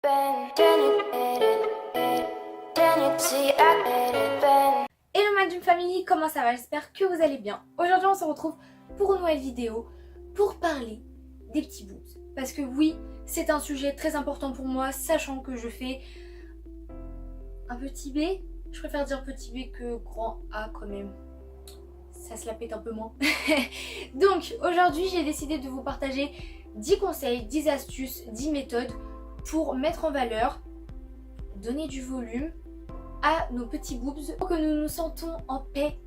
Hello ma Dream Family, comment ça va? J'espère que vous allez bien. Aujourd'hui on se retrouve pour une nouvelle vidéo pour parler des petits boobs. Parce que oui, c'est un sujet très important pour moi, sachant que je fais un petit B. Je préfère dire petit B que grand A quand même. Ça se la pète un peu moins. Donc aujourd'hui j'ai décidé de vous partager 10 conseils, 10 astuces, 10 méthodes pour mettre en valeur, donner du volume à nos petits boobs pour que nous nous sentons en paix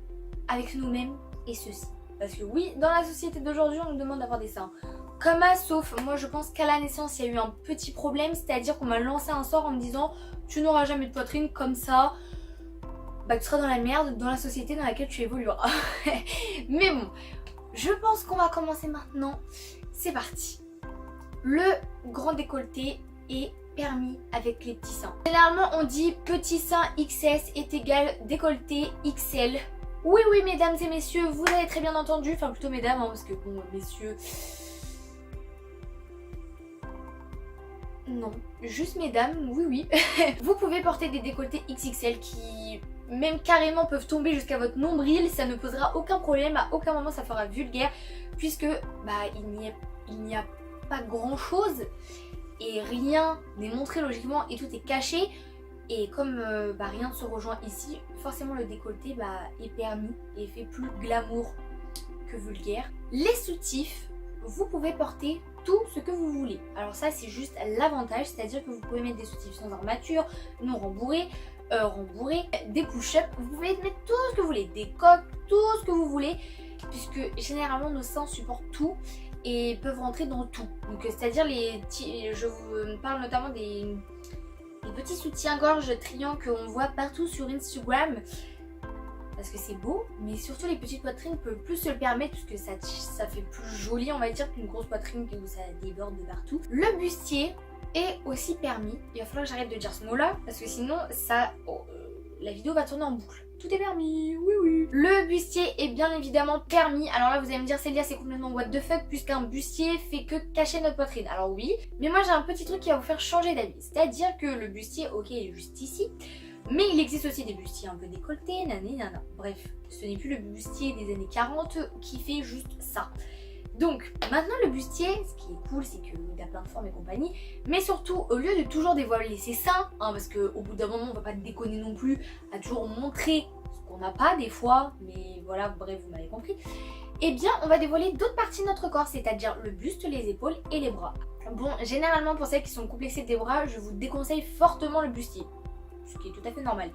avec nous-mêmes et ceux-ci. Parce que oui, dans la société d'aujourd'hui on nous demande d'avoir des seins comme à, sauf moi je pense qu'à la naissance il y a eu un petit problème, c'est-à-dire qu'on m'a lancé un sort en me disant tu n'auras jamais de poitrine, comme ça bah tu seras dans la merde dans la société dans laquelle tu évolueras. Mais bon, je pense qu'on va commencer maintenant. C'est parti. Le grand décolleté est permis avec les petits seins. Généralement on dit petit sein XS est égal décolleté XL. Oui oui mesdames et messieurs, vous avez très bien entendu, enfin plutôt mesdames hein, parce que bon messieurs... Non, juste mesdames, oui oui. Vous pouvez porter des décolletés XXL qui même carrément peuvent tomber jusqu'à votre nombril, ça ne posera aucun problème, à aucun moment ça fera vulgaire puisque bah il n'y a pas grand chose et rien n'est montré logiquement et tout est caché. Et comme rien ne se rejoint ici, forcément le décolleté est permis et fait plus glamour que vulgaire. Les soutifs, vous pouvez porter tout ce que vous voulez. Alors ça c'est juste l'avantage, c'est-à-dire que vous pouvez mettre des soutifs sans armature, non rembourrés, des push-ups, vous pouvez mettre tout ce que vous voulez, des coques, tout ce que vous voulez, puisque généralement nos seins supportent tout et peuvent rentrer dans tout. Donc c'est-à-dire je vous parle notamment des petits soutiens-gorge triangles qu'on voit partout sur Instagram. Parce que c'est beau, mais surtout les petites poitrines peuvent plus se le permettre puisque ça fait plus joli on va dire qu'une grosse poitrine où ça déborde de partout. Le bustier est aussi permis. Il va falloir que j'arrête de dire ce mot là parce que sinon la vidéo va tourner en boucle. Tout est permis, oui oui. Le bustier est bien évidemment permis. Alors là vous allez me dire Célia c'est complètement what the fuck puisqu'un bustier fait que cacher notre poitrine. Alors oui, mais moi j'ai un petit truc qui va vous faire changer d'avis. C'est-à-dire que le bustier, ok il est juste ici. Mais il existe aussi des bustiers un peu décolletés, nanana. Bref, ce n'est plus le bustier des années 40 qui fait juste ça. Donc maintenant le bustier, ce qui est cool c'est qu'il a plein de formes et compagnie. Mais surtout au lieu de toujours dévoiler ses seins, parce qu'au bout d'un moment on va pas déconner non plus à toujours montrer ce qu'on n'a pas des fois. Mais voilà, bref vous m'avez compris. Eh bien on va dévoiler d'autres parties de notre corps, c'est-à-dire le buste, les épaules et les bras. Bon généralement pour celles qui sont complexées des bras, je vous déconseille fortement le bustier. Ce qui est tout à fait normal.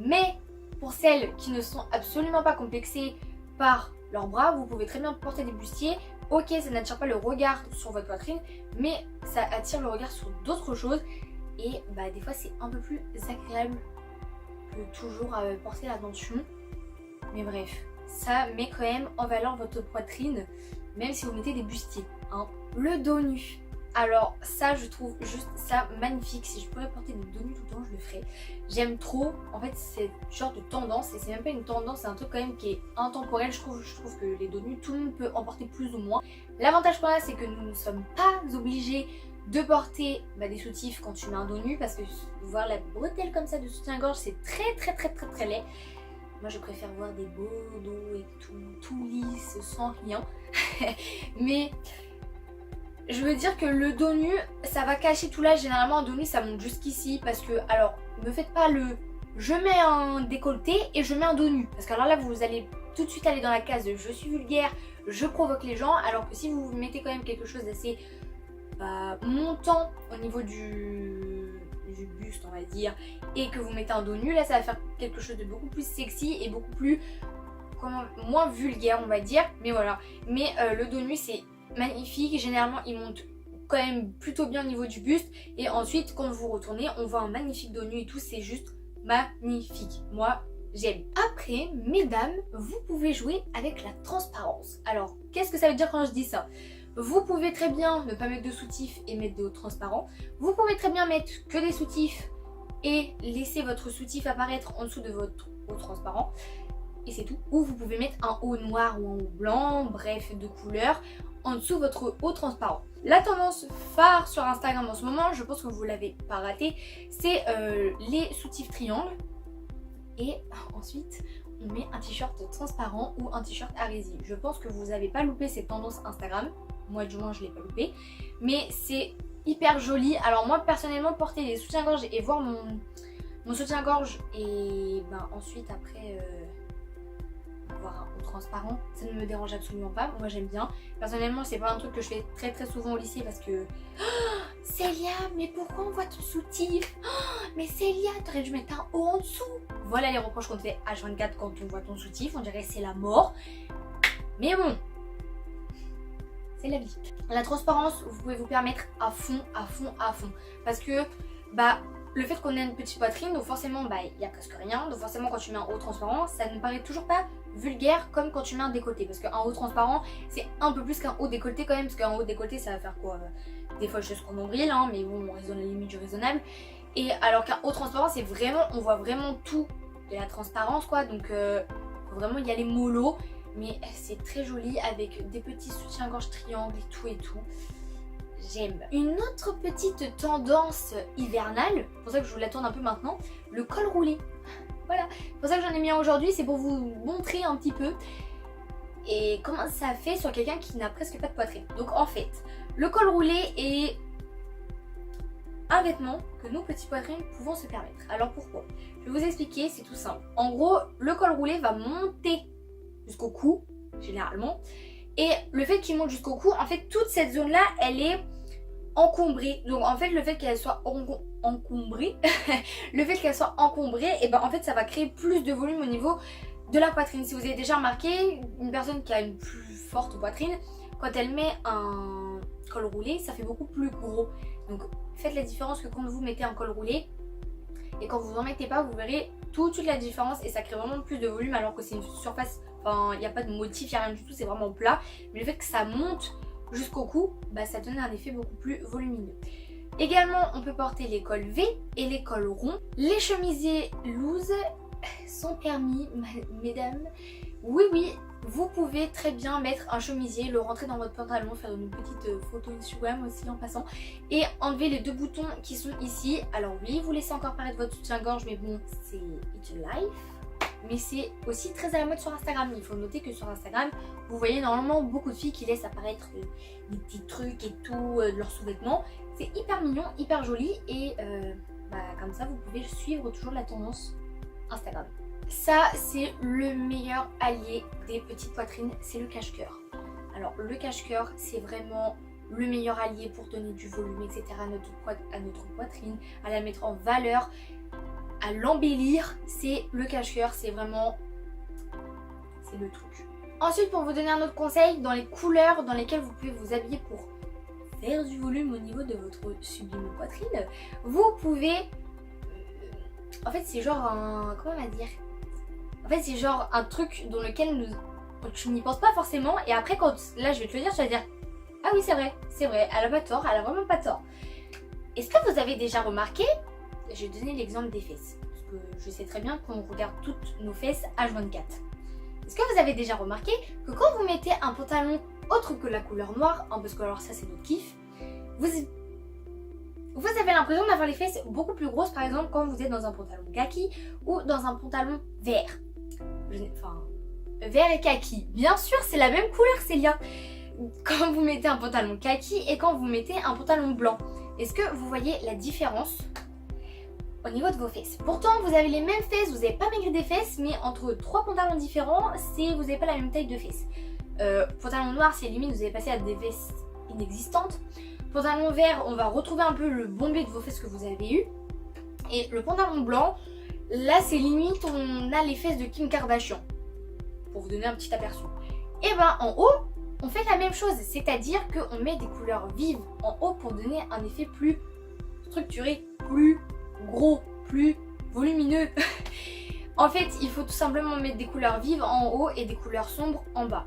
Mais pour celles qui ne sont absolument pas complexées par leurs bras, vous pouvez très bien porter des bustiers. Ok, ça n'attire pas le regard sur votre poitrine, mais ça attire le regard sur d'autres choses. Et des fois c'est un peu plus agréable que toujours porter l'attention. Mais bref, ça met quand même en valeur votre poitrine, même si vous mettez des bustiers. Le dos nu. Alors ça je trouve juste ça magnifique, si je pourrais porter des dos nus tout le temps je le ferais. J'aime trop, en fait c'est genre de tendance et c'est même pas une tendance, c'est un truc quand même qui est intemporel. Je trouve que les dos nus tout le monde peut en porter plus ou moins. L'avantage pour là c'est que nous ne sommes pas obligés de porter des soutifs quand tu mets un dos nu parce que voir la bretelle comme ça de soutien-gorge c'est très laid. Moi je préfère voir des beaux dos et tout lisse sans rien. Mais je veux dire que le dos nu, ça va cacher tout là. Généralement un dos nu ça monte jusqu'ici parce que, alors me faites pas le je mets un décolleté et je mets un dos nu. Parce que alors là vous allez tout de suite aller dans la case de je suis vulgaire, je provoque les gens. Alors que si vous mettez quand même quelque chose d'assez montant au niveau du buste on va dire, et que vous mettez un dos nu, là ça va faire quelque chose de beaucoup plus sexy et beaucoup plus moins vulgaire on va dire. Mais voilà, mais le dos nu c'est magnifique, généralement il monte quand même plutôt bien au niveau du buste et ensuite quand vous retournez on voit un magnifique dos nu et tout, c'est juste magnifique, moi j'aime. Après mesdames, vous pouvez jouer avec la transparence. Alors qu'est-ce que ça veut dire quand je dis ça? Vous pouvez très bien ne pas mettre de soutif et mettre des hauts transparents, vous pouvez très bien mettre que des soutifs et laisser votre soutif apparaître en dessous de votre haut transparent. Et c'est tout. Ou vous pouvez mettre un haut noir ou un haut blanc, bref de couleur. en dessous votre haut transparent. La tendance phare sur Instagram en ce moment, je pense que vous l'avez pas raté, c'est les soutifs triangles. Et ensuite, on met un t-shirt transparent ou un t-shirt à résille. Je pense que vous n'avez pas loupé cette tendance Instagram. Moi du moins je l'ai pas loupé. Mais c'est hyper joli. Alors moi personnellement porter des soutiens-gorge et voir mon soutien-gorge et ensuite après avoir un haut transparent, ça ne me dérange absolument pas. Moi j'aime bien. Personnellement c'est pas un truc que je fais très souvent au lycée parce que Célia, mais pourquoi on voit ton soutif? Mais Célia, t'aurais dû mettre un haut en dessous. Voilà les reproches qu'on te fait H24 quand on voit ton soutif. On dirait que c'est la mort. Mais bon, c'est la vie. La transparence, vous pouvez vous permettre à fond. Parce que le fait qu'on ait une petite poitrine, donc forcément il n'y a presque rien. Donc forcément quand tu mets un haut transparent, ça ne paraît toujours pas vulgaire comme quand tu mets un décolleté. Parce qu'un haut transparent, c'est un peu plus qu'un haut décolleté quand même. Parce qu'un haut décolleté, ça va faire quoi des fois jusqu'au nombril, hein, mais bon, on raisonne à la limite du raisonnable. Et alors qu'un haut transparent, c'est vraiment, on voit vraiment tout de la transparence quoi. Donc faut vraiment y aller mollo. Mais c'est très joli avec des petits soutiens-gorge triangles et tout. J'aime. Une autre petite tendance hivernale, c'est pour ça que je vous la tourne un peu maintenant, le col roulé. Voilà, c'est pour ça que j'en ai mis un aujourd'hui, c'est pour vous montrer un petit peu et comment ça fait sur quelqu'un qui n'a presque pas de poitrine. Donc en fait, le col roulé est un vêtement que nos petites poitrines pouvons se permettre. Alors pourquoi? Je vais vous expliquer, c'est tout simple. En gros, le col roulé va monter jusqu'au cou, généralement. Et le fait qu'il monte jusqu'au cou, en fait, toute cette zone-là, elle est encombrée. Donc, en fait, le fait qu'elle soit encombrée, et en fait, ça va créer plus de volume au niveau de la poitrine. Si vous avez déjà remarqué, une personne qui a une plus forte poitrine, quand elle met un col roulé, ça fait beaucoup plus gros. Donc, faites la différence que quand vous mettez un col roulé et quand vous en mettez pas, vous verrez tout de suite la différence et ça crée vraiment plus de volume alors que c'est une surface. Enfin, il n'y a pas de motif, il n'y a rien du tout, c'est vraiment plat. Mais le fait que ça monte jusqu'au cou, ça donne un effet beaucoup plus volumineux. Également, on peut porter les cols V et les cols ronds. Les chemisiers loose sont permis, mesdames. Oui, vous pouvez très bien mettre un chemisier, le rentrer dans votre pantalon, faire une petite photo Instagram aussi en passant. Et enlever les deux boutons qui sont ici. Alors oui, vous laissez encore paraître votre soutien-gorge, mais bon, c'est it's a life. Mais c'est aussi très à la mode sur Instagram. Il faut noter que sur Instagram, vous voyez normalement beaucoup de filles qui laissent apparaître des petits trucs et tout de leurs sous-vêtements. C'est hyper mignon, hyper joli et comme ça vous pouvez suivre toujours la tendance Instagram. Ça c'est le meilleur allié des petites poitrines, c'est le cache-cœur. Alors le cache-cœur c'est vraiment le meilleur allié pour donner du volume etc. à notre poitrine, à la mettre en valeur, à l'embellir, c'est le cache-cœur, c'est vraiment, c'est le truc. Ensuite, pour vous donner un autre conseil, dans les couleurs dans lesquelles vous pouvez vous habiller pour faire du volume au niveau de votre sublime poitrine, vous pouvez, en fait c'est genre un, comment on va dire, en fait c'est genre un truc dans lequel tu n'y penses pas forcément et après quand, là je vais te le dire, tu vas dire, ah oui c'est vrai, elle a pas tort, elle a vraiment pas tort. Est-ce que vous avez déjà remarqué, je vais donner l'exemple des fesses, parce que je sais très bien qu'on regarde toutes nos fesses H24. Est-ce que vous avez déjà remarqué que quand vous mettez un pantalon autre que la couleur noire, parce que alors ça c'est notre kiff, vous avez l'impression d'avoir les fesses beaucoup plus grosses par exemple quand vous êtes dans un pantalon kaki ou dans un pantalon vert. Enfin, vert et kaki. Bien sûr c'est la même couleur Célia. Quand vous mettez un pantalon kaki et quand vous mettez un pantalon blanc. Est-ce que vous voyez la différence au niveau de vos fesses? Pourtant vous avez les mêmes fesses, vous n'avez pas maigri des fesses, mais entre trois pantalons différents, vous n'avez pas la même taille de fesses. Pantalon noir c'est limite vous avez passé à des fesses inexistantes. Pantalon vert on va retrouver un peu le bombé de vos fesses que vous avez eu. Et le pantalon blanc, là c'est limite on a les fesses de Kim Kardashian. Pour vous donner un petit aperçu. Et en haut, on fait la même chose, c'est-à-dire qu'on met des couleurs vives en haut pour donner un effet plus structuré, plus gros, plus volumineux. En fait, il faut tout simplement mettre des couleurs vives en haut et des couleurs sombres en bas.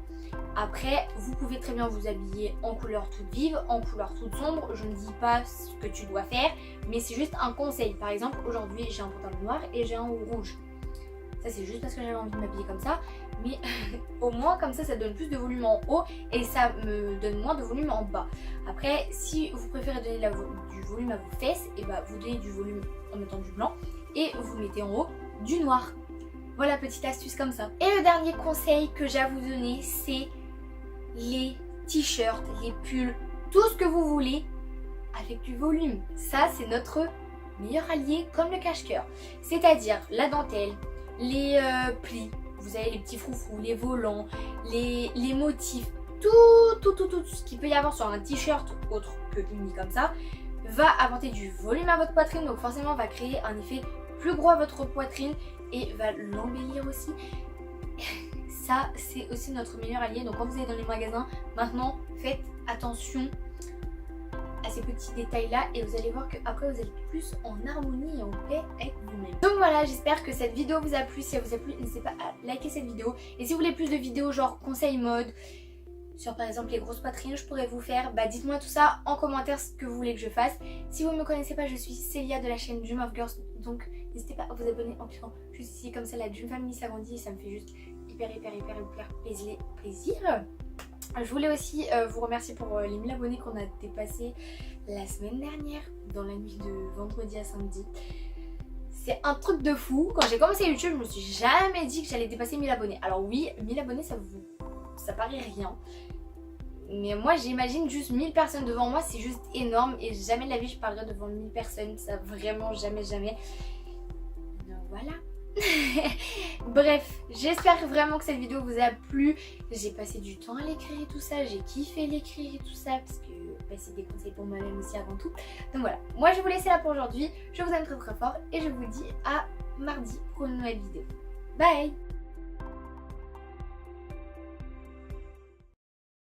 Après, vous pouvez très bien vous habiller en couleur toute vive, en couleur toute sombre. Je ne dis pas ce que tu dois faire, mais c'est juste un conseil. Par exemple, aujourd'hui, j'ai un pantalon noir et j'ai un rouge. Ça c'est juste parce que j'avais envie de m'habiller comme ça. Mais au moins comme ça donne plus de volume en haut et ça me donne moins de volume en bas. Après si vous préférez donner du volume à vos fesses, et bah vous donnez du volume en mettant du blanc et vous mettez en haut du noir. Voilà, petite astuce comme ça. Et le dernier conseil que j'ai à vous donner, c'est les t-shirts, les pulls, tout ce que vous voulez avec du volume. Ça c'est notre meilleur allié comme le cache-cœur. C'est-à-dire la dentelle, les plis, vous avez les petits froufrous, les volants, les motifs, tout ce qu'il peut y avoir sur un t-shirt autre que uni comme ça, va apporter du volume à votre poitrine, donc forcément va créer un effet plus gros à votre poitrine et va l'embellir aussi. Ça c'est aussi notre meilleur allié, donc quand vous allez dans les magasins, maintenant faites attention à ces petits détails là et vous allez voir qu'après vous allez être plus en harmonie et en paix avec vous-même. Donc voilà, j'espère que cette vidéo vous a plu. Si elle vous a plu, n'hésitez pas à liker cette vidéo. Et si vous voulez plus de vidéos genre conseils mode, sur par exemple les grosses poitrines, je pourrais vous faire, bah dites-moi tout ça en commentaire ce que vous voulez que je fasse. Si vous ne me connaissez pas, je suis Célia de la chaîne Dream of Girls, donc n'hésitez pas à vous abonner en cliquant juste ici, comme ça la Dream Family s'agrandit et ça me fait juste hyper plaisir. Je voulais aussi vous remercier pour les 1000 abonnés qu'on a dépassés la semaine dernière, dans la nuit de vendredi à samedi. C'est un truc de fou. Quand j'ai commencé YouTube, je me suis jamais dit que j'allais dépasser 1000 abonnés. Alors oui, 1000 abonnés, ça paraît rien. Mais moi, j'imagine juste 1000 personnes devant moi, c'est juste énorme. Et jamais de la vie, je parlerai devant 1000 personnes. Ça, vraiment, jamais. Donc voilà. Bref, j'espère vraiment que cette vidéo vous a plu. J'ai passé du temps à l'écrire et tout ça, j'ai kiffé l'écrire et tout ça parce que bah, c'est des conseils pour moi-même aussi avant tout. Donc voilà, moi je vais vous laisser là pour aujourd'hui. Je vous aime très fort et je vous dis à mardi pour une nouvelle vidéo. Bye.